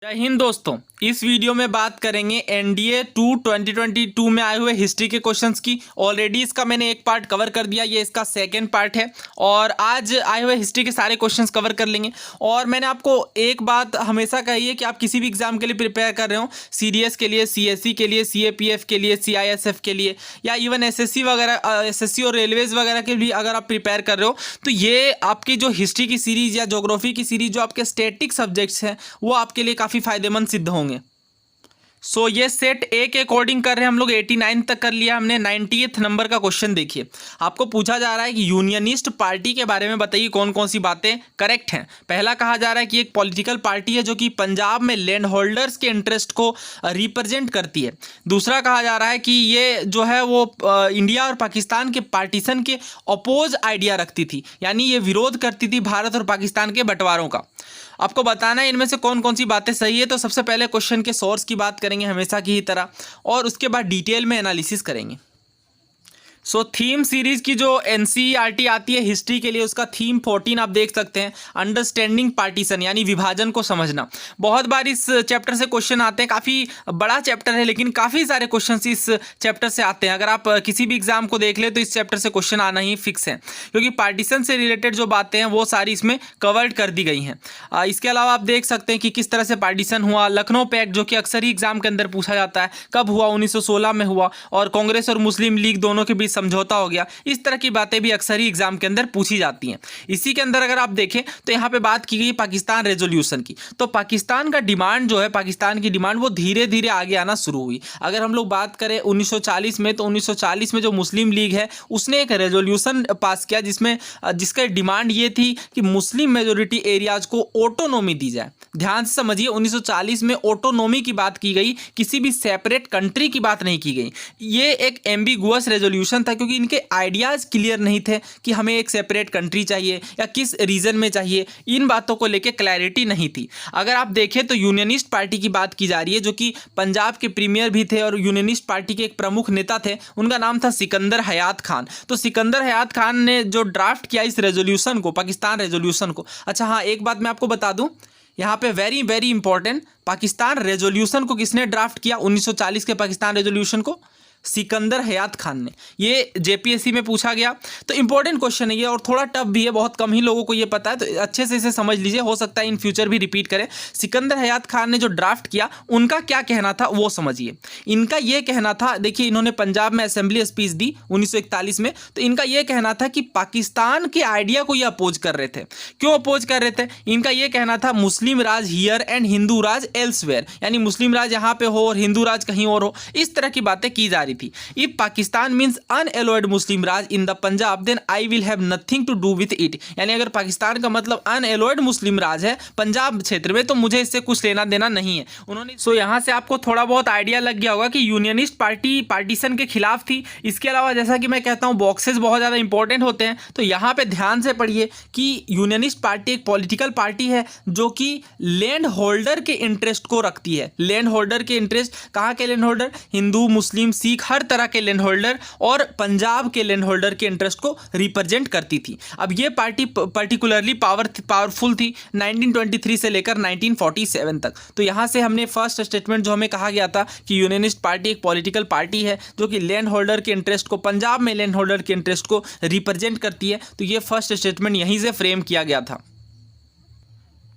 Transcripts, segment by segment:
जय हिंद दोस्तों। इस वीडियो में बात करेंगे एनडीए 2022 में आए हुए हिस्ट्री के क्वेश्चंस की। ऑलरेडी इसका मैंने एक पार्ट कवर कर दिया, ये इसका सेकंड पार्ट है और आज आए हुए हिस्ट्री के सारे क्वेश्चंस कवर कर लेंगे। और मैंने आपको एक बात हमेशा कही है कि आप किसी भी एग्जाम के लिए प्रिपेयर कर रहे हो, सीडीएस के लिए, सीएससी के लिए, सीएपीएफ के लिए, सीआईएसएफ के लिए या इवन एसएससी वगैरह, एसएससी और रेलवेज वगैरह के भी अगर आप प्रिपेयर कर रहे हो तो ये आपकी जो हिस्ट्री की सीरीज या ज्योग्राफी की सीरीज जो आपके स्टैटिक सब्जेक्ट्स हैं वो आपके लिए काफ़ी फायदेमंद सिद्ध होंगे। सो ये सेट ए के अकॉर्डिंग कर रहे हैं हम लोग। 89 तक कर लिया हमने। 90th नंबर का क्वेश्चन देखिए, आपको पूछा जा रहा है कि यूनियनिस्ट पार्टी के बारे में बताइए कौन कौन सी बातें करेक्ट हैं। पहला कहा जा रहा है कि एक पॉलिटिकल पार्टी है जो कि पंजाब में लैंड होल्डर्स के इंटरेस्ट को रिप्रेजेंट करती है। दूसरा कहा जा रहा है कि ये जो है वो इंडिया और पाकिस्तान के पार्टीशन के अपोज आइडिया रखती थी, यानी ये विरोध करती थी भारत और पाकिस्तान के बंटवारों का। आपको बताना है इनमें से कौन कौन सी बातें सही है। तो सबसे पहले क्वेश्चन के सोर्स की बात करेंगे हमेशा की ही तरह और उसके बाद डिटेल में एनालिसिस करेंगे। सो थीम सीरीज की जो एनसीईआरटी आती है हिस्ट्री के लिए, उसका थीम 14 आप देख सकते हैं, अंडरस्टैंडिंग पार्टीशन यानी विभाजन को समझना। बहुत बार इस चैप्टर से क्वेश्चन आते हैं, काफ़ी बड़ा चैप्टर है लेकिन काफ़ी सारे क्वेश्चन इस चैप्टर से आते हैं। अगर आप किसी भी एग्जाम को देख ले तो इस चैप्टर से क्वेश्चन आना ही फिक्स है, क्योंकि पार्टीशन से रिलेटेड जो बातें हैं वो सारी इसमें कवर्ड कर दी गई हैं। इसके अलावा आप देख सकते हैं कि किस तरह से पार्टीशन हुआ, लखनऊ पैक्ट जो कि अक्सर ही एग्जाम के अंदर पूछा जाता है, कब हुआ, 1916 में हुआ, और कांग्रेस और मुस्लिम लीग दोनों के बीच समझौता हो गया। इस तरह की बातें भी अक्सर ही एग्जाम के अंदर पूछी जाती हैं। इसी के अंदर अगर आप देखें तो यहाँ पे बात की गई पाकिस्तान रेजोल्यूशन की। तो पाकिस्तान का डिमांड जो है, पाकिस्तान की डिमांड वो धीरे धीरे आगे आना शुरू हुई। अगर हम लोग बात करें 1940 में, तो 1940 में जो मुस्लिम लीग है उसने एक रेजोल्यूशन पास किया जिसका डिमांड ये थी कि मुस्लिम मेजोरिटी एरियाज को ऑटोनॉमी दी जाए। ध्यान से समझिए, 1940 में ऑटोनॉमी की बात की गई, किसी भी सेपरेट कंट्री की बात नहीं की गई। ये एक एम्बिगुअस रेजोल्यूशन था क्योंकि इनके आइडियाज़ क्लियर नहीं थे कि हमें एक सेपरेट कंट्री चाहिए या किस रीजन में चाहिए। इन बातों को लेकर क्लैरिटी नहीं थी। अगर आप देखें तो यूनियनिस्ट पार्टी की बात की जा रही है, जो कि पंजाब के प्रीमियर भी थे और यूनियनिस्ट पार्टी के एक प्रमुख नेता थे। उनका नाम था सिकंदर हयात खान। तो सिकंदर हयात खान ने जो ड्राफ्ट किया इस रेजोल्यूशन को, पाकिस्तान रेजोल्यूशन को। अच्छा हाँ, एक बात मैं आपको बता दूं यहाँ पे, very very important, Pakistan resolution को किसने ड्राफ्ट किया? 1940 के पाकिस्तान रेजोल्यूशन को सिकंदर हयात खान ने। ये जेपीएससी में पूछा गया, तो इंपॉर्टेंट क्वेश्चन है ये और थोड़ा टफ भी है, बहुत कम ही लोगों को ये पता है, तो अच्छे से इसे समझ लीजिए, हो सकता है इन फ्यूचर भी रिपीट करें। सिकंदर हयात खान ने जो ड्राफ्ट किया उनका क्या कहना था वो समझिए। इनका ये कहना था, देखिए इन्होंने पंजाब में असेंबली स्पीच दी 1941 में, तो इनका ये कहना था कि पाकिस्तान के आइडिया को ये अपोज कर रहे थे। क्यों अपोज कर रहे थे? इनका ये कहना था Muslim raj here and Hindu raj elsewhere, यानी मुस्लिम राज यहाँ पे हो और हिंदू राज कहीं और हो। इस तरह की बातें की जा रही थी। If Pakistan means unalloyed Muslim raj in the Punjab then I will have nothing to do with it, यानी अगर पाकिस्तान का मतलब अनएलोयड मुस्लिम राज है पंजाब क्षेत्र में तो मुझे इससे कुछ लेना देना नहीं है उन्होंने। सो यहाँ से आपको थोड़ा बहुत आइडिया लग गया होगा कि यूनियनिस्ट पार्टी पार्टीशन के खिलाफ थी। इसके अलावा जैसा कि मैं कहता हूँ बॉक्सेस बहुत ज़्यादा इंपॉर्टेंट होते हैं, तो यहाँ पे ध्यान से पढ़िए कि यूनियनिस्ट पार्टी एक पॉलिटिकल पार्टी है जो कि लैंड होल्डर के इंटरेस्ट को रखती है। लैंड होल्डर के इंटरेस्ट, कहाँ के लैंड होल्डर? हिंदू, मुस्लिम, सिख, हर तरह के लैंड होल्डर और पंजाब के लैंड होल्डर के इंटरेस्ट को रिप्रेजेंट करती थी। अब ये पार्टी पर्टिकुलरली पावरफुल थी 1923 से लेकर 1947 तक। तो यहाँ से हमने फर्स्ट स्टेटमेंट जो हमें कहा गया था कि यूनियनिस्ट पार्टी एक पॉलिटिकल पार्टी है जो कि लैंड होल्डर के इंटरेस्ट को, पंजाब में लैंड होल्डर के इंटरेस्ट को रिप्रेजेंट करती है, तो ये फर्स्ट स्टेटमेंट यहीं से फ्रेम किया गया था।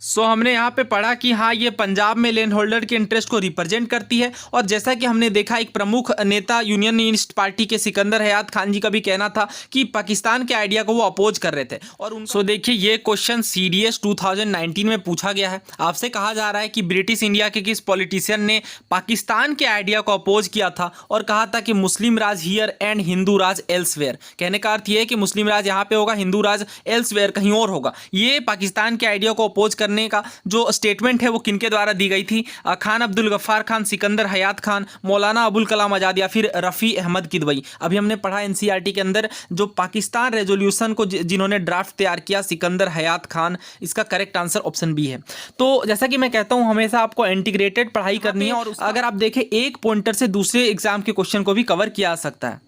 सो हमने यहाँ पे पढ़ा कि हाँ ये पंजाब में लैंड होल्डर के इंटरेस्ट को रिप्रेजेंट करती है। और जैसा कि हमने देखा एक प्रमुख नेता यूनियनिस्ट पार्टी के सिकंदर हयात खान जी का भी कहना था कि पाकिस्तान के आइडिया को वो अपोज कर रहे थे। और सो देखिए ये क्वेश्चन सीडीएस 2019 में पूछा गया है। आपसे कहा जा रहा है कि ब्रिटिश इंडिया के किस पॉलिटिशियन ने पाकिस्तान के आइडिया को अपोज किया था और कहा था कि Muslim raj here and Hindu raj elsewhere. कहने का अर्थ ये है कि मुस्लिम राज यहाँ पे होगा, हिंदू राज एल्सवेयर कहीं और होगा। ये पाकिस्तान के आइडिया को अपोज करने का जो स्टेटमेंट है वो किनके द्वारा दी गई थी? खान अब्दुल गफ्फार खान, सिकंदर हयात खान, मौलाना अबुल कलाम आजाद या फिर रफ़ी अहमद किदवई। अभी हमने पढ़ा एनसीईआरटी के अंदर जो पाकिस्तान रेजोल्यूशन को जिन्होंने ड्राफ्ट तैयार किया, सिकंदर हयात खान। इसका करेक्ट आंसर ऑप्शन बी है। तो जैसा कि मैं कहता हूं हमेशा आपको इंटीग्रेटेड पढ़ाई करनी है और अगर आप देखें एक पॉइंटर से दूसरे एग्जाम के क्वेश्चन को भी कवर किया जा सकता है।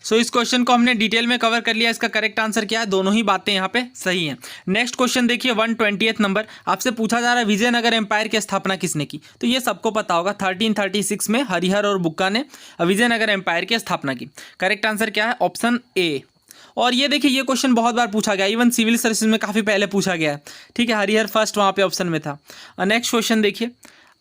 सो इस क्वेश्चन को हमने डिटेल में कवर कर लिया। इसका करेक्ट आंसर क्या है, दोनों ही बातें यहाँ पे सही हैं। नेक्स्ट क्वेश्चन देखिए 120 नंबर, आपसे पूछा जा रहा है विजयनगर एम्पायर की स्थापना किसने की। तो ये सबको पता होगा, 1336 में हरिहर और बुक्का ने विजयनगर एम्पायर की स्थापना की। करेक्ट आंसर क्या है, ऑप्शन ए। और ये देखिए ये क्वेश्चन बहुत बार पूछा गया, इवन सिविल सर्विसेज में काफ़ी पहले पूछा गया है। ठीक है, हरिहर फर्स्ट वहाँ पे ऑप्शन में था। नेक्स्ट क्वेश्चन देखिए,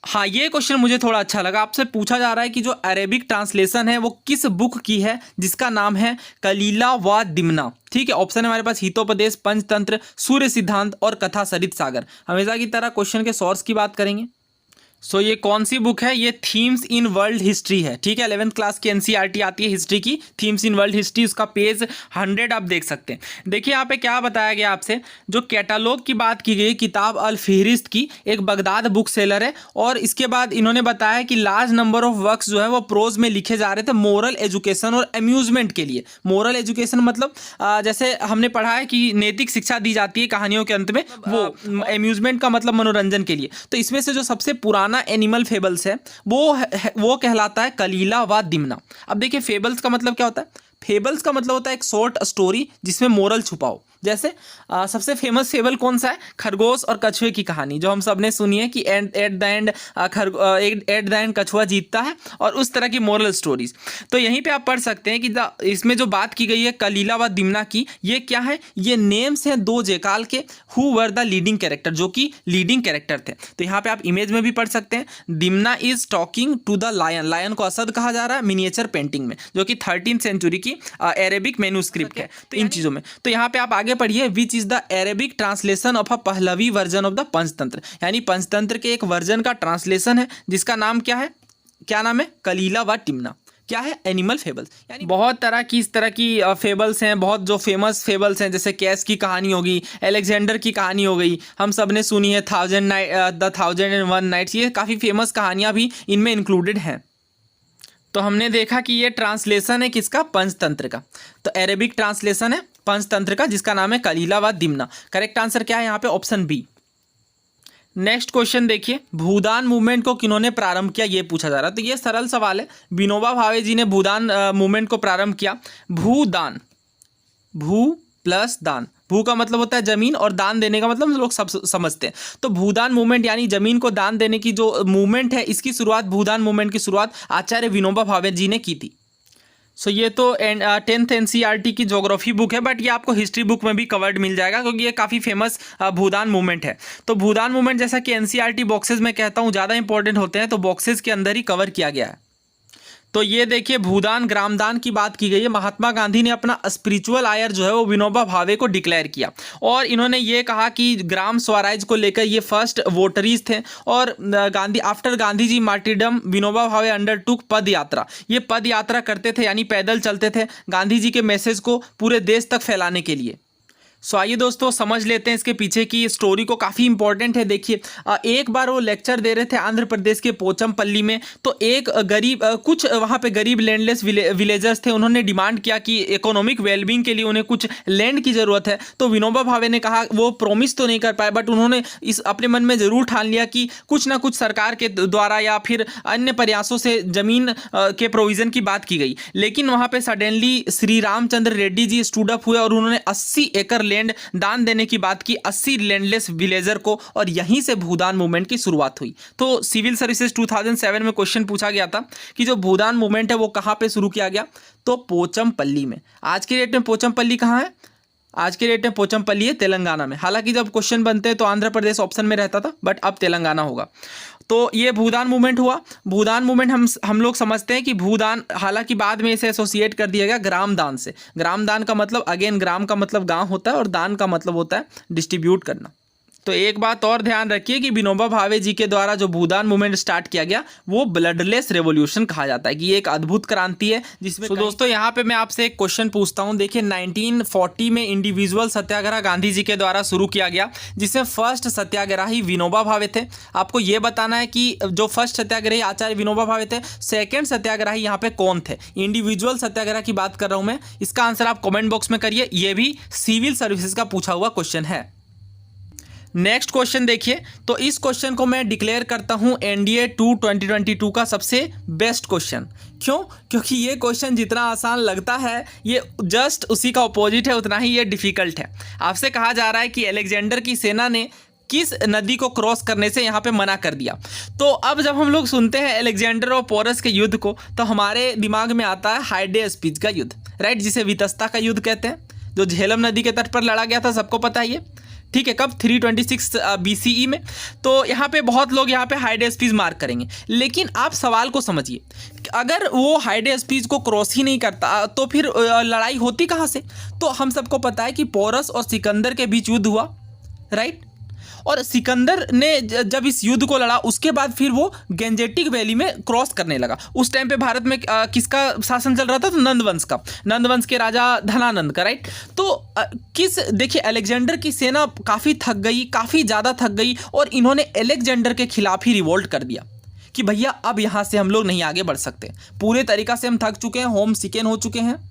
हाँ ये क्वेश्चन मुझे थोड़ा अच्छा लगा। आपसे पूछा जा रहा है कि जो अरेबिक ट्रांसलेशन है वो किस बुक की है जिसका नाम है कलीला व दिमना। ठीक है, ऑप्शन है हमारे पास हितोपदेश, पंचतंत्र, सूर्य सिद्धांत और कथा सरित सागर। हमेशा की तरह क्वेश्चन के सोर्स की बात करेंगे। सो ये कौन सी बुक है, ये थीम्स इन वर्ल्ड हिस्ट्री है। ठीक है, 11th क्लास की एनसीईआरटी आती है हिस्ट्री की, थीम्स इन वर्ल्ड हिस्ट्री, उसका पेज 100 आप देख सकते हैं। देखिए यहाँ पे क्या बताया गया आपसे, जो कैटालॉग की बात की गई किताब अल फिहरिस्त की, एक बगदाद बुक सेलर है। और इसके बाद इन्होंने बताया कि लार्ज नंबर ऑफ वर्क्स जो है वो प्रोज में लिखे जा रहे थे मोरल एजुकेशन और अम्यूजमेंट के लिए। मोरल एजुकेशन मतलब जैसे हमने पढ़ा है कि नैतिक शिक्षा दी जाती है कहानियों के अंत में, वो अम्यूजमेंट का मतलब मनोरंजन के लिए। तो इसमें से जो सबसे पुराना एनिमल फेबल्स है वो कहलाता है कलीला व दिमना। अब देखिए फेबल्स का मतलब क्या होता है, फेबल्स का मतलब होता है एक शॉर्ट स्टोरी जिसमें मोरल छुपा हो। जैसे सबसे फेमस फेबल कौन सा है, खरगोश और कछुए की कहानी, जो हम सब ने सुनी है कि एट द एंड कछुआ जीतता है, और उस तरह की मोरल स्टोरीज। तो यहीं पे आप पढ़ सकते हैं कि इसमें जो बात की गई है कलीला व दिमना की, ये क्या है, ये नेम्स हैं दो जेकाल के who were the leading character, जो कि लीडिंग कैरेक्टर थे। तो यहाँ पे आप इमेज में भी पढ़ सकते हैं, Dimna is talking to the lion, lion को असद कहा जा रहा है मिनिएचर पेंटिंग में, जो कि 13th सेंचुरी की अरेबिक मैन्युस्क्रिप्ट है। तो इन चीज़ों में तो यहाँ पे आप आगे पढ़िए, which is the Arabic translation of a Pahlavi version of the Panchatantra, यानी पंचतंत्र के एक वर्जन का ट्रांसलेशन है जिसका नाम क्या है, क्या नाम है, कलीला व दिमना। क्या है, एनिमल फेबल्स। यानी बहुत तरह की इस तरह की फेबल्स हैं, बहुत जो फेमस फेबल्स हैं, जैसे कैस की कहानी होगी, अलेक्जेंडर की कहानी हो गई, हम सब ने सुनी है द 1001 नाइट्स, ये काफ़ी फेमस कहानियाँ भी इनमें इंक्लूडेड हैं। तो हमने देखा कि ये ट्रांसलेशन है किसका, पंचतंत्र का। तो अरेबिक ट्रांसलेशन है पंचतंत्र का जिसका नाम है कलीला व दिमना। करेक्ट आंसर क्या है यहाँ पे, ऑप्शन बी। नेक्स्ट क्वेश्चन देखिए, भूदान मूवमेंट को किन्होंने प्रारंभ किया, ये पूछा जा रहा है। तो ये सरल सवाल है, विनोबा भावे जी ने भूदान मूवमेंट को प्रारंभ किया। भूदान, भू प्लस दान, भू का मतलब होता है जमीन और दान देने का मतलब लोग सब समझते हैं। तो भूदान मूवमेंट यानी जमीन को दान देने की जो मूवमेंट है, इसकी शुरुआत, भूदान मूवमेंट की शुरुआत आचार्य विनोबा भावे जी ने की थी। सो ये तो 10th एनसीईआरटी की ज्योग्राफी बुक है, बट ये आपको हिस्ट्री बुक में भी कवर्ड मिल जाएगा क्योंकि ये काफ़ी फेमस भूदान मूवमेंट है। तो भूदान मूवमेंट जैसा कि एनसीईआरटी बॉक्सेस में कहता हूँ ज़्यादा इंपॉर्टेंट होते हैं, तो बॉक्सेस के अंदर ही कवर किया गया है। तो ये देखिए भूदान ग्रामदान की बात की गई है। महात्मा गांधी ने अपना स्पिरिचुअल आयर जो है वो विनोबा भावे को डिक्लेयर किया, और इन्होंने ये कहा कि ग्राम स्वराज को लेकर ये फर्स्ट वोटरीज थे। और आफ्टर गांधी जी मार्टिरडम विनोबा भावे अंडरटुक पद यात्रा, ये पद यात्रा करते थे यानी पैदल चलते थे गांधी जी के मैसेज को पूरे देश तक फैलाने के लिए। सो आइए दोस्तों समझ लेते हैं इसके पीछे की स्टोरी को, काफ़ी इंपॉर्टेंट है। देखिए एक बार वो लेक्चर दे रहे थे आंध्र प्रदेश के पोचमपल्ली में, तो एक गरीब कुछ वहाँ पे गरीब लैंडलेस विलेजर्स थे, उन्होंने डिमांड किया कि इकोनॉमिक वेलबींग के लिए उन्हें कुछ लैंड की ज़रूरत है। तो विनोबा भावे ने कहा, वो प्रॉमिस तो नहीं कर पाए बट उन्होंने इस अपने मन में ज़रूर ठान लिया कि कुछ ना कुछ सरकार के द्वारा या फिर अन्य प्रयासों से ज़मीन के प्रोविज़न की बात की गई। लेकिन वहाँ पर suddenly Shri Ramchandra Reddy ji stood up हुए और उन्होंने 80 एकड़ लैंड दान देने की बात की 80 लैंडलेस विलेजर को, और यहीं से भूदान मूवमेंट की शुरुआत हुई। तो सिविल सर्विसेज 2007 में क्वेश्चन पूछा गया था कि जो भूदान मूवमेंट है वो कहाँ पे शुरू किया गया, तो पोचमपल्ली में। आज के डेट में पोचमपल्ली कहाँ है, आज के डेट में पोचमपल्ली है तेलंगाना में। हालांकि जब क्वेश्चन बनते हैं तो आंध्र प्रदेश ऑप्शन में रहता था, बट अब तेलंगाना होगा। तो ये भूदान मूवमेंट हुआ। भूदान मूवमेंट हम लोग समझते हैं कि भूदान, हालांकि बाद में इसे एसोसिएट कर दिया गया ग्रामदान से। ग्रामदान का मतलब अगेन, ग्राम का मतलब गांव होता है और दान का मतलब होता है डिस्ट्रीब्यूट करना। तो एक बात और ध्यान रखिए कि विनोबा भावे जी के द्वारा जो भूदान मूवमेंट स्टार्ट किया गया वो ब्लडलेस रेवोल्यूशन कहा जाता है, कि ये एक अद्भुत क्रांति है जिसमें तो दोस्तों यहाँ पे मैं आपसे एक क्वेश्चन पूछता हूँ। देखिए 1940 में इंडिविजुअल सत्याग्रह गांधी जी के द्वारा शुरू किया गया, जिसमें फर्स्ट सत्याग्रही विनोबा भावे थे। आपको ये बताना है कि जो फर्स्ट सत्याग्रही आचार्य विनोबा भावे थे, सेकेंड सत्याग्रही यहाँ पे कौन थे। इंडिविजुअल सत्याग्रह की बात कर रहा हूँ मैं, इसका आंसर आप कमेंट बॉक्स में करिए। ये भी सिविल सर्विसेज का पूछा हुआ क्वेश्चन है। नेक्स्ट क्वेश्चन देखिए, तो इस क्वेश्चन को मैं डिक्लेयर करता हूं एनडीए 2 2022 का सबसे बेस्ट क्वेश्चन। क्यों? क्योंकि ये क्वेश्चन जितना आसान लगता है ये जस्ट उसी का अपोजिट है, उतना ही ये डिफिकल्ट है। आपसे कहा जा रहा है कि अलेक्जेंडर की सेना ने किस नदी को क्रॉस करने से यहाँ पे मना कर दिया। तो अब जब हम लोग सुनते हैं अलेक्जेंडर और पोरस के युद्ध को, तो हमारे दिमाग में आता है हाइडेस्पीज का युद्ध, राइट, जिसे वितस्ता का युद्ध कहते हैं, जो झेलम नदी के तट पर लड़ा गया था, सबको पता है ये, ठीक है, कब 326 BCE में। तो यहाँ पे बहुत लोग यहाँ पे हाइडेस्पीज मार्क करेंगे, लेकिन आप सवाल को समझिए, अगर वो हाइडेस्पीज को क्रॉस ही नहीं करता तो फिर लड़ाई होती कहाँ से? तो हम सबको पता है कि पोरस और सिकंदर के बीच युद्ध हुआ, राइट, और सिकंदर ने जब इस युद्ध को लड़ा उसके बाद फिर वो गेंजेटिक वैली में क्रॉस करने लगा। उस टाइम पे भारत में किसका शासन चल रहा था? तो नंदवंश का, नंदवंश के राजा धनानंद का, राइट। तो देखिए अलेक्जेंडर की सेना काफ़ी थक गई, काफ़ी ज़्यादा थक गई, और इन्होंने अलेक्जेंडर के खिलाफ ही रिवोल्ट कर दिया कि भैया अब यहाँ से हम लोग नहीं आगे बढ़ सकते, पूरे तरीक़ा से हम थक चुके हैं, होम सिकेन हो चुके हैं,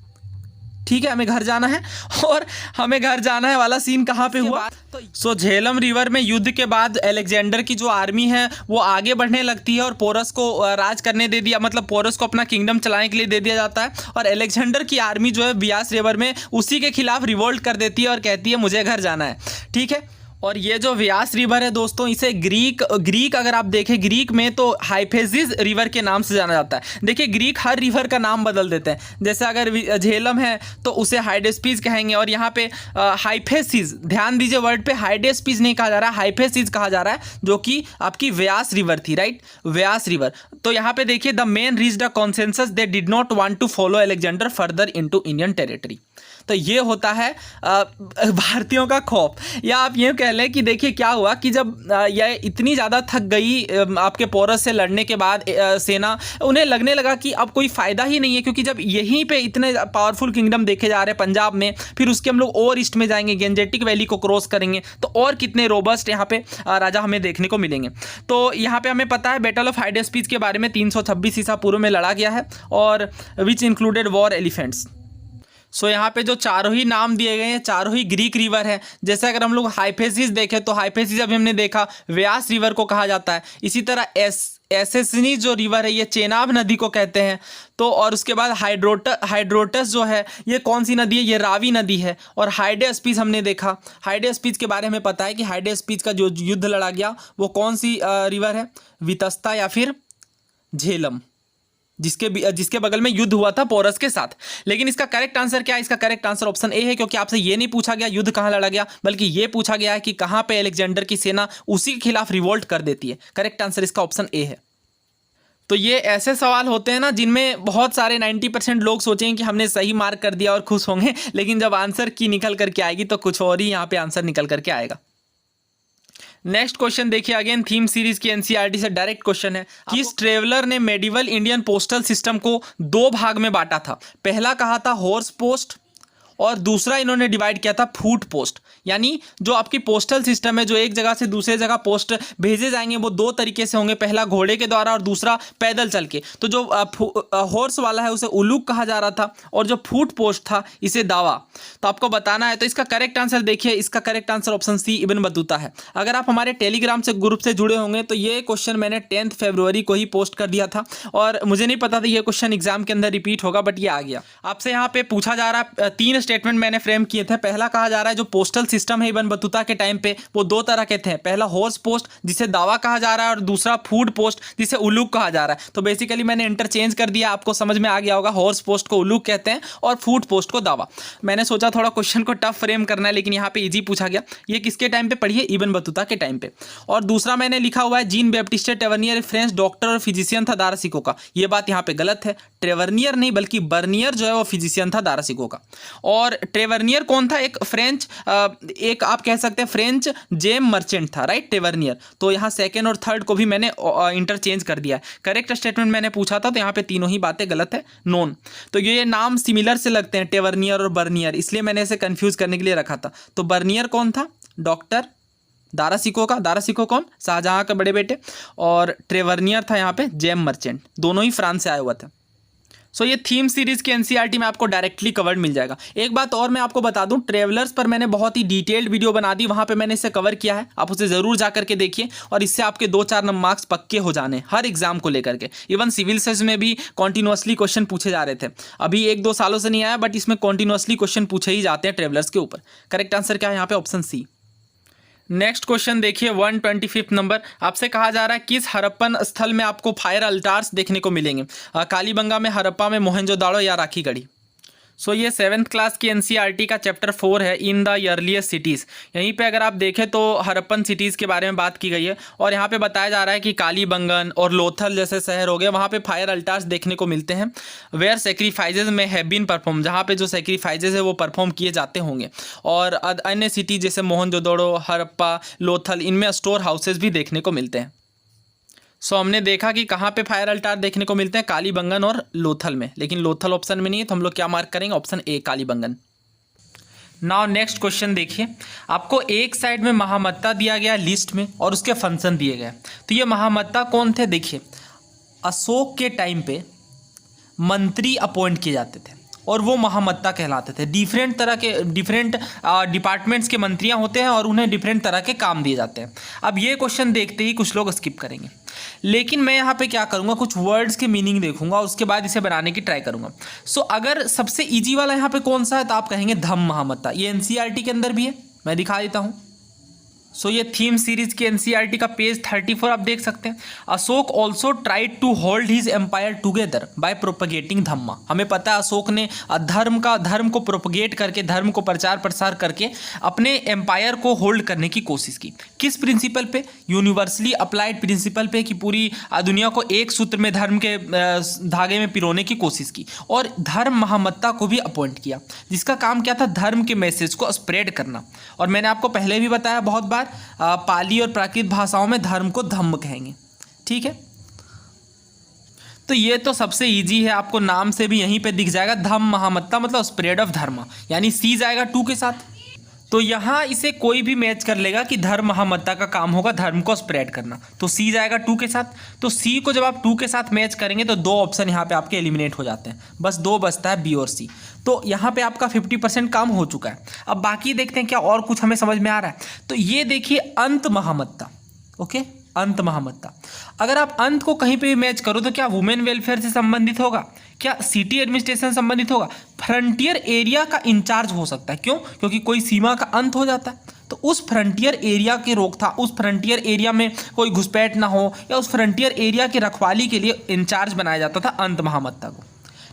ठीक है, हमें घर जाना है। और हमें घर जाना है वाला सीन कहाँ पे हुआ? तो झेलम रिवर में युद्ध के बाद अलेक्जेंडर की जो आर्मी है वो आगे बढ़ने लगती है और पोरस को राज करने दे दिया, मतलब पोरस को अपना किंगडम चलाने के लिए दे दिया जाता है, और अलेक्जेंडर की आर्मी जो है बियास रिवर में उसी के खिलाफ रिवोल्ट कर देती है और कहती है मुझे घर जाना है, ठीक है। और ये जो व्यास रिवर है दोस्तों, इसे ग्रीक अगर आप देखें, ग्रीक में तो हाइफेसिस रिवर के नाम से जाना जाता है। देखिए ग्रीक हर रिवर का नाम बदल देते हैं, जैसे अगर झेलम है तो उसे हाइडेस्पीज कहेंगे, और यहाँ पे हाइफेसिस, ध्यान दीजिए वर्ड पे, हाइडेस्पीज नहीं कहा जा रहा है, हाइफेसिस कहा जा रहा है, जो कि आपकी व्यास रिवर थी, राइट, व्यास रिवर। तो यहाँ पे देखिए the men reached a consensus they did not want to follow Alexander further into Indian territory. तो ये होता है भारतीयों का खौफ, या आप ये कह लें कि देखिए क्या हुआ कि जब यह इतनी ज़्यादा थक गई आपके पोरस से लड़ने के बाद सेना, उन्हें लगने लगा कि अब कोई फ़ायदा ही नहीं है, क्योंकि जब यहीं पे इतने पावरफुल किंगडम देखे जा रहे हैं पंजाब में, फिर उसके हम लोग और ईस्ट में जाएंगे, गेंजेटिक वैली को क्रॉस करेंगे, तो और कितने रोबस्ट यहाँ पे राजा हमें देखने को मिलेंगे। तो यहाँ पे हमें पता है बैटल ऑफ हाइडेस्पीज के बारे में 326 ईसा पूर्व में लड़ा गया है, और विच इंक्लूडेड वॉर एलिफेंट्स। सो यहाँ पे जो चारों ही नाम दिए गए हैं, चारों ही ग्रीक रिवर है। जैसे अगर हम लोग हाइफेसिस देखें तो हाइफेसिस अभी हमने देखा व्यास रिवर को कहा जाता है। इसी तरह एसेसनी जो रिवर है ये चेनाब नदी को कहते हैं। तो और उसके बाद हाइड्रोटस जो है ये कौन सी नदी है? ये रावी नदी है। और हाइडेस्पीज हमने देखा, हाइडेस्पीज के बारे में पता है कि हाइडेस्पीज का जो युद्ध लड़ा गया वो कौन सी रिवर है? वितस्ता या फिर झेलम, जिसके बगल में युद्ध हुआ था पोरस के साथ। लेकिन इसका करेक्ट आंसर क्या है? इसका करेक्ट आंसर ऑप्शन ए है, क्योंकि आपसे ये नहीं पूछा गया युद्ध कहाँ लड़ा गया, बल्कि ये पूछा गया है कि कहाँ पे अलेक्जेंडर की सेना उसी के खिलाफ रिवोल्ट कर देती है। करेक्ट आंसर इसका ऑप्शन ए है। तो ये ऐसे सवाल होते हैं ना जिनमें बहुत सारे 90% लोग सोचेंगे कि हमने सही मार्क कर दिया और खुश होंगे, लेकिन जब आंसर की निकल करके आएगी तो कुछ और ही यहाँ पे आंसर निकल करके आएगा। नेक्स्ट क्वेश्चन देखिए, अगेन थीम सीरीज की एनसीईआरटी से डायरेक्ट क्वेश्चन है। किस ट्रेवलर ने मेडिवल इंडियन पोस्टल सिस्टम को 2 भाग में बांटा था? पहला कहा था हॉर्स पोस्ट, और दूसरा इन्होंने डिवाइड किया था फूट पोस्ट। यानी जो आपकी पोस्टल सिस्टम है, जो एक जगह से दूसरे जगह पोस्ट भेजे जाएंगे वो 2 तरीके से होंगे, पहला घोड़े के द्वारा और दूसरा पैदल चल के। तो जो हॉर्स वाला है उसे उलूक कहा जा रहा था, और जो फूट पोस्ट था इसे दावा। तो आपको बताना है। तो इसका करेक्ट आंसर देखिए, इसका correct answer option C Ibn Battuta है। अगर आप हमारे टेलीग्राम से ग्रुप से जुड़े होंगे तो ये क्वेश्चन मैंने 10 फरवरी को ही पोस्ट कर दिया था, और मुझे नहीं पता था ये क्वेश्चन एग्जाम के अंदर रिपीट होगा, बट ये आ गया। आपसे यहाँ पे पूछा जा रहा है, 3 स्टेटमेंट मैंने फ्रेम किए थे। पहला कहा जा रहा है जो पोस्टल सिस्टम है इब्न बतूता के टाइम पे वो 2 तरह के थे। पहला हॉर्स पोस्ट जिसे दावा कहा जा रहा है, और दूसरा फूड पोस्ट जिसे उलूक कहा जा रहा है। तो बेसिकली मैंने इंटरचेंज कर दिया, आपको समझ में आ गया होगा। हॉर्स पोस्ट को उलूक कहते हैं और फूड पोस्ट को दावा। मैंने सोचा थोड़ा क्वेश्चन को टफ फ्रेम करना है, लेकिन यहाँ पे इजी पूछा गया। ये किसके टाइम पे पढ़ी है? इब्न बतूता के टाइम पे। और दूसरा मैंने लिखा हुआ है gene Baptiste Tavernier French doctor और फिजिशियन था दारासिको का। ये बात यहाँ पे गलत है, ट्रेवर्नियर नहीं बल्कि बर्नियर जो है वो फिजिशियन था दारासिको का। और ट्रेवर्नियर कौन था? एक फ्रेंच, एक आप कह सकते हैं फ्रेंच जेम मर्चेंट था, राइट, टेवर्नियर। तो यहाँ सेकेंड और थर्ड को भी मैंने इंटरचेंज कर दिया है। करेक्ट स्टेटमेंट मैंने पूछा था, तो यहाँ पे तीनों ही बातें गलत है, नोन। तो ये नाम सिमिलर से लगते हैं, टेवर्नियर और बर्नियर, इसलिए मैंने इसे कंफ्यूज करने के लिए रखा था। तो बर्नियर कौन था? डॉक्टर दारासिको का। दारासिको कौन? शाहजहां के बड़े बेटे। और ट्रेवर्नियर था यहाँ पे जेम मर्चेंट। दोनों ही फ्रांस से आए हुआ था। सो ये थीम सीरीज के एनसीईआरटी में आपको डायरेक्टली कवर्ड मिल जाएगा। एक बात और मैं आपको बता दूं, ट्रेवलर्स पर मैंने बहुत ही डिटेल्ड वीडियो बना दी, वहां पे मैंने इसे कवर किया है, आप उसे जरूर जा करके देखिए और इससे आपके 2-4 मार्क्स पक्के हो जाने हर एग्जाम को लेकर के। इवन सिविल सर्विस में भी कॉन्टिन्यूअसली क्वेश्चन पूछे जा रहे थे, अभी 1-2 सालों से नहीं आया, बट इसमें कॉन्टिन्यूअसली क्वेश्चन पूछे ही जाते हैं ट्रेवलर्स के ऊपर। करेक्ट आंसर क्या है यहाँ पे? ऑप्शन सी। नेक्स्ट क्वेश्चन देखिए 125 नंबर, आपसे कहा जा रहा है किस हड़प्पन स्थल में आपको फायर अल्टार्स देखने को मिलेंगे? कालीबंगा में, हड़प्पा में, मोहनजोदाड़ो या राखीगढ़ी? सो ये 7th क्लास की एनसीईआरटी का चैप्टर 4 है, इन द अर्लीस्ट सिटीज़। यहीं पे अगर आप देखें तो हड़प्पन सिटीज़ के बारे में बात की गई है और यहाँ पे बताया जा रहा है कि कालीबंगन और लोथल जैसे शहर हो गए, वहाँ पे फायर अल्टार्स देखने को मिलते हैं। वेयर सेक्रीफाइजेज में हैव बीन परफॉर्म, जहाँ पे जो सेक्रीफाइजेज है वो परफॉर्म किए जाते होंगे। और अन्य सिटी जैसे मोहनजोदड़ो, हड़प्पा, लोथल, इनमें स्टोर हाउसेज भी देखने को मिलते हैं। सो हमने देखा कि कहाँ पे फायर अल्टार देखने को मिलते हैं, कालीबंगन और लोथल में, लेकिन लोथल ऑप्शन में नहीं है, तो हम लोग क्या मार्क करेंगे? Option A, Kalibangan. Now next question देखिए, आपको एक साइड में महामत्ता दिया गया लिस्ट में और उसके फंक्शन दिए गए। तो ये महामत्ता कौन थे? देखिए, अशोक के टाइम पे मंत्री अपॉइंट किए जाते थे और वो महामत्ता कहलाते थे। डिफरेंट तरह के डिपार्टमेंट्स के मंत्रियां होते हैं और उन्हें डिफरेंट तरह के काम दिए जाते हैं। अब ये क्वेश्चन देखते ही कुछ लोग स्किप करेंगे, लेकिन मैं यहाँ पे क्या करूँगा, कुछ वर्ड्स के मीनिंग देखूंगा, उसके बाद इसे बनाने की ट्राई करूँगा। सो अगर सबसे ईजी वाला यहाँ पे कौन सा है, तो आप कहेंगे धम्म महामत्ता। ये एनसीईआरटी के अंदर भी है, मैं दिखा देता हूँ। सो ये थीम सीरीज की एनसीईआरटी का पेज 34 आप देख सकते हैं। Ashok also tried to hold his empire together by propagating dhamma. हमें पता है अशोक ने धर्म को प्रोपगेट करके, धर्म को प्रचार प्रसार करके अपने एम्पायर को होल्ड करने की कोशिश की। किस प्रिंसिपल पे? यूनिवर्सली अप्लाइड प्रिंसिपल पे, कि पूरी दुनिया को एक सूत्र में, धर्म के धागे में पिरोने की कोशिश की। और धर्म महामत्ता को भी अपॉइंट किया, जिसका काम क्या था? धर्म के मैसेज को स्प्रेड करना। और मैंने आपको पहले भी बताया बहुत बार, पाली और प्राकृत भाषाओं में धर्म को धम्म कहेंगे। ठीक है, तो ये तो सबसे इजी है, आपको नाम से भी यहीं पे दिख जाएगा, धम्म महामत्ता मतलब स्प्रेड ऑफ धर्म, यानी सी जाएगा 2 के साथ। तो यहाँ इसे कोई भी मैच कर लेगा कि धर्म महामत्ता का काम होगा धर्म को स्प्रेड करना, तो सी जाएगा 2 के साथ। तो सी को जब आप 2 के साथ मैच करेंगे तो 2 ऑप्शन यहाँ पे आपके एलिमिनेट हो जाते हैं, बस 2 बचता है, बी और सी। तो यहाँ पे आपका 50% काम हो चुका है। अब बाकी देखते हैं क्या और कुछ हमें समझ में आ रहा है। तो ये देखिए अंत महामत्ता, ओके, अंत महामत्ता। अगर आप अंत को कहीं पे भी मैच करो तो क्या वुमेन वेलफेयर से संबंधित होगा? क्या सिटी एडमिनिस्ट्रेशन से संबंधित होगा? फ्रंटियर एरिया का इंचार्ज हो सकता है। क्यों? क्योंकि कोई सीमा का अंत हो जाता है तो उस फ्रंटियर एरिया की रोकथाम, उस फ्रंटियर एरिया में कोई घुसपैठ ना हो, या उस फ्रंटियर एरिया की रखवाली के लिए इंचार्ज बनाया जाता था अंत महामत्ता को।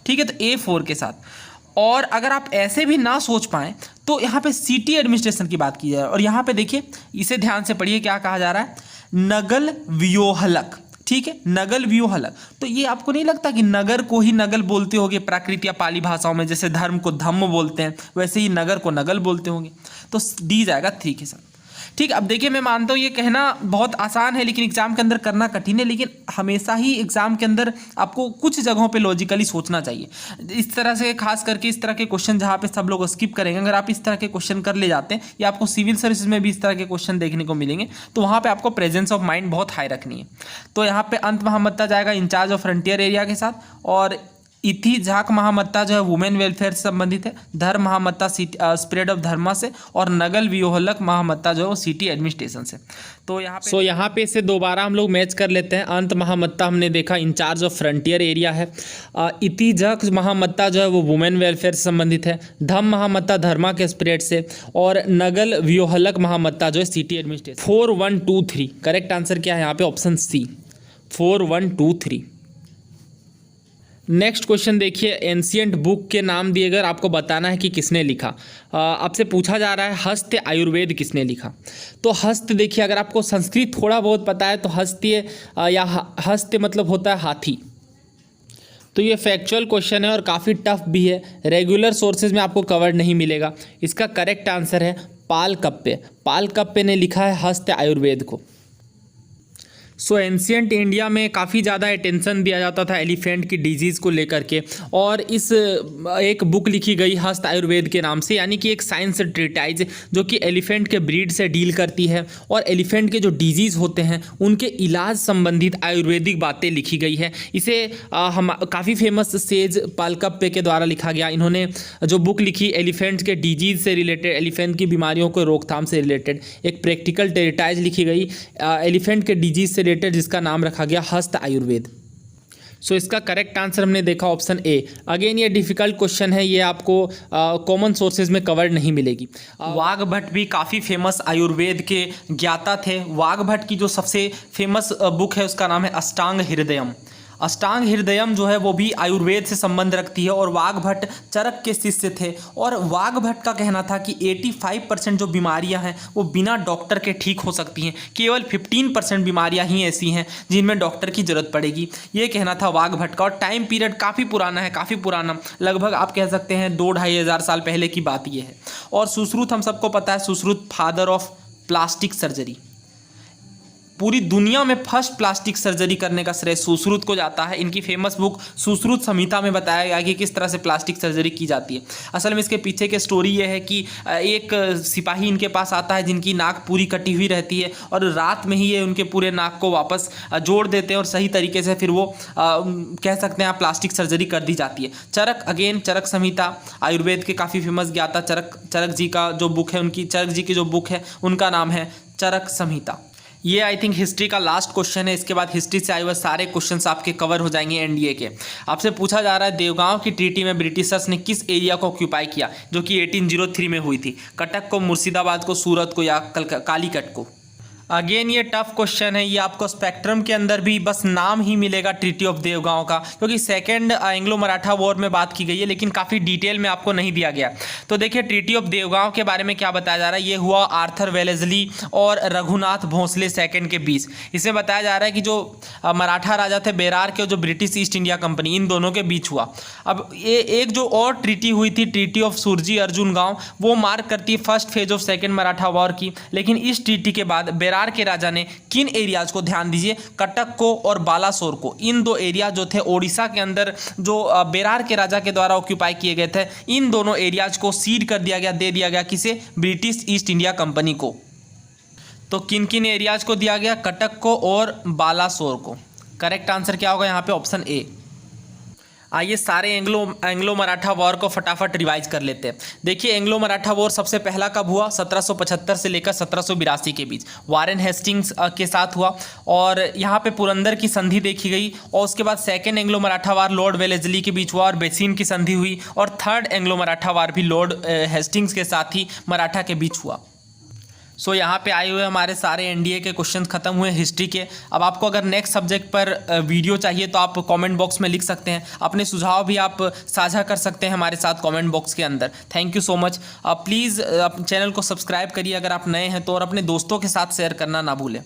ठीक है, तो A4 के साथ। और अगर आप ऐसे भी ना सोच पाएँ तो यहाँ पे सिटी एडमिनिस्ट्रेशन की बात की जाए, और यहाँ पे देखिए, इसे ध्यान से पढ़िए क्या कहा जा रहा है, नगल व्योहलक। ठीक है, नगल व्योहलक। तो ये आपको नहीं लगता कि नगर को ही नगल बोलते होंगे प्राकृत या पाली भाषाओं में, जैसे धर्म को धम्म बोलते हैं वैसे ही नगर को नगल बोलते होंगे? तो डी जाएगा 3 के साथ। ठीक, अब देखिए, मैं मानता हूँ ये कहना बहुत आसान है लेकिन एग्जाम के अंदर करना कठिन है, लेकिन हमेशा ही एग्जाम के अंदर आपको कुछ जगहों पे लॉजिकली सोचना चाहिए। इस तरह से, खास करके इस तरह के क्वेश्चन जहाँ पे सब लोग स्किप करेंगे, अगर आप इस तरह के क्वेश्चन कर ले जाते हैं, या आपको सिविल सर्विसेज में भी इस तरह के क्वेश्चन देखने को मिलेंगे, तो वहाँ पर आपको प्रेजेंस ऑफ माइंड बहुत हाई रखनी है। तो यहाँ पर अंत महामत्ता जाएगा इंचार्ज ऑफ फ्रंटियर एरिया के साथ, और इथी झाक महामत्ता जो है वुमेन वेलफेयर से संबंधित है, धर्म महामत्ता स्प्रेड ऑफ धर्मा से, और नगल व्योहलक महामत्ता जो है वो सिटी एडमिनिस्ट्रेशन से। तो यहाँ पे इसे दोबारा हम लोग मैच कर लेते हैं। अंत महामत्ता हमने देखा इंचार्ज ऑफ फ्रंटियर एरिया है, इति झाक महामत्ता जो है वो वुमेन वेलफेयर से संबंधित है, धम्म महामत्ता धर्मा के स्प्रेड से, और नगल व्योहलक महामत्ता जो है सिटी एडमिनिस्ट्रेशन। 4 1 2 3 करेक्ट आंसर क्या है यहाँ पे? Option C, 4 1 2 3। नेक्स्ट क्वेश्चन देखिए, एंशिएंट बुक के नाम दिए गए, आपको बताना है कि किसने लिखा। आपसे पूछा जा रहा है हस्त आयुर्वेद किसने लिखा। तो हस्त देखिए, अगर आपको संस्कृत थोड़ा बहुत पता है तो हस्त्य या हस्त मतलब होता है हाथी। तो ये फैक्चुअल क्वेश्चन है और काफ़ी टफ भी है, रेगुलर सोर्सेज में आपको कवर नहीं मिलेगा। इसका करेक्ट आंसर है पाल कप्पे। पाल कप्पे ने लिखा है हस्त आयुर्वेद को। सो एंशियंट इंडिया में काफ़ी ज़्यादा अटेंशन दिया जाता था एलिफेंट की डिजीज़ को लेकर के, और इस एक बुक लिखी गई हस्त आयुर्वेद के नाम से, यानी कि एक साइंस ट्रीटाइज जो कि एलिफेंट के ब्रीड से डील करती है और एलिफेंट के जो डिजीज़ होते हैं उनके इलाज संबंधित आयुर्वेदिक बातें लिखी गई है। इसे हम काफ़ी फेमस सेज पालकप्पे के द्वारा लिखा गया। इन्होंने जो बुक लिखी एलिफेंट के डिजीज़ से रिलेटेड, एलिफेंट की बीमारियों को रोकथाम से रिलेटेड एक प्रैक्टिकल ट्रीटाइज लिखी गई एलिफेंट के डिजीज़ से रिलेटेड, जिसका नाम रखा गया हस्त आयुर्वेद। सो इसका करेक्ट आंसर हमने देखा ऑप्शन ए। अगेन ये डिफ़िकल्ट क्वेश्चन है, ये आपको कॉमन सोर्सेज में कवर्ड नहीं मिलेगी। वाघभट्ट भी काफ़ी फेमस आयुर्वेद के ज्ञाता थे। वाघभट्ट की जो सबसे फेमस बुक है उसका नाम है अष्टांग हृदयम। अष्टांग हृदयम जो है वो भी आयुर्वेद से संबंध रखती है और वाघभट्ट चरक के शिष्य थे। और वाघभट्ट का कहना था कि 85% जो बीमारियां हैं वो बिना डॉक्टर के ठीक हो सकती हैं, केवल 15% बीमारियां ही ऐसी हैं जिनमें डॉक्टर की ज़रूरत पड़ेगी। ये कहना था वाघभट्ट का। और टाइम पीरियड काफ़ी पुराना है, काफ़ी पुराना, लगभग आप कह सकते हैं 2-2.5 हज़ार साल पहले की बात ये है। और सुश्रुत हम सबको पता है, Sushruta father of plastic surgery. पूरी दुनिया में फर्स्ट प्लास्टिक सर्जरी करने का श्रेय सुश्रुत को जाता है। इनकी फेमस बुक सुश्रुत संहिता में बताया गया कि किस तरह से प्लास्टिक सर्जरी की जाती है। असल में इसके पीछे की स्टोरी ये है कि एक सिपाही इनके पास आता है जिनकी नाक पूरी कटी हुई रहती है और रात में ही ये उनके पूरे नाक को वापस जोड़ देते हैं और सही तरीके से फिर वो कह सकते हैं प्लास्टिक सर्जरी कर दी जाती है। चरक, अगेन चरक संहिता आयुर्वेद के काफ़ी फेमस ज्ञाता चरक जी का जो बुक है, उनकी चरक जी की जो बुक है उनका नाम है चरक संहिता। ये आई थिंक हिस्ट्री का लास्ट क्वेश्चन है। इसके बाद हिस्ट्री से आए हुए सारे क्वेश्चंस आपके कवर हो जाएंगे एनडीए के। आपसे पूछा जा रहा है देवगांव की ट्रीटी में ब्रिटिशर्स ने किस एरिया को ऑक्यूपाई किया जो कि 1803 में हुई थी? कटक को, मुर्शिदाबाद को, सूरत को या कालीकट को? अगेन ये टफ क्वेश्चन है। ये आपको स्पेक्ट्रम के अंदर भी बस नाम ही मिलेगा ट्रीटी ऑफ देवगांव का, क्योंकि सेकेंड एंग्लो मराठा वॉर में बात की गई है लेकिन काफ़ी डिटेल में आपको नहीं दिया गया। तो देखिए ट्रीटी ऑफ देवगांव के बारे में क्या बताया जा रहा है। ये हुआ आर्थर वेलेस्ली और रघुनाथ भोंसले सेकंड के बीच। इसमें बताया जा रहा है कि जो मराठा राजा थे बेरार के, जो ब्रिटिश ईस्ट इंडिया कंपनी, इन दोनों के बीच हुआ। अब ये एक जो और ट्रीटी हुई थी, ट्रीटी ऑफ सुरजी अर्जुन गांव, वो मार्क करती है first phase of second Maratha war की। लेकिन इस ट्रीटी के बाद बेरार के राजा ने किन एरियाज को, ध्यान दीजिए, कटक को और बालासोर को, इन दो एरिया जो थे ओडिशा के अंदर जो बेरार के राजा के द्वारा ऑक्यूपाई किए गए थे, इन दोनों एरियाज को सीड कर दिया गया, दे दिया गया किसे? ब्रिटिश ईस्ट इंडिया कंपनी को। तो किन किन एरियाज को दिया गया? कटक को और बालासोर को। करेक्ट आंसर क्या होगा यहाँ पे? Option A. आइए सारे एंग्लो मराठा वॉर को फटाफट रिवाइज कर लेते हैं। देखिए एंग्लो मराठा वॉर सबसे पहला कब हुआ? 1775 से लेकर 1782 के बीच वारेन हेस्टिंग्स के साथ हुआ और यहाँ पे पुरंदर की संधि देखी गई। और उसके बाद सेकेंड एंग्लो मराठा वार लॉर्ड वेलेस्ली के बीच हुआ और बेसिन की संधि हुई। और थर्ड एंग्लो मराठा वार भी लॉर्ड हेस्टिंग्स के साथ ही मराठा के बीच हुआ। सो यहाँ पे आए हुए हमारे सारे एनडीए के क्वेश्चन खत्म हुए हिस्ट्री के। अब आपको अगर नेक्स्ट सब्जेक्ट पर वीडियो चाहिए तो आप कमेंट बॉक्स में लिख सकते हैं। अपने सुझाव भी आप साझा कर सकते हैं हमारे साथ कमेंट बॉक्स के अंदर। Thank you so much. Please channel को सब्सक्राइब करिए अगर आप नए हैं तो, और अपने दोस्तों के साथ शेयर करना ना भूलें।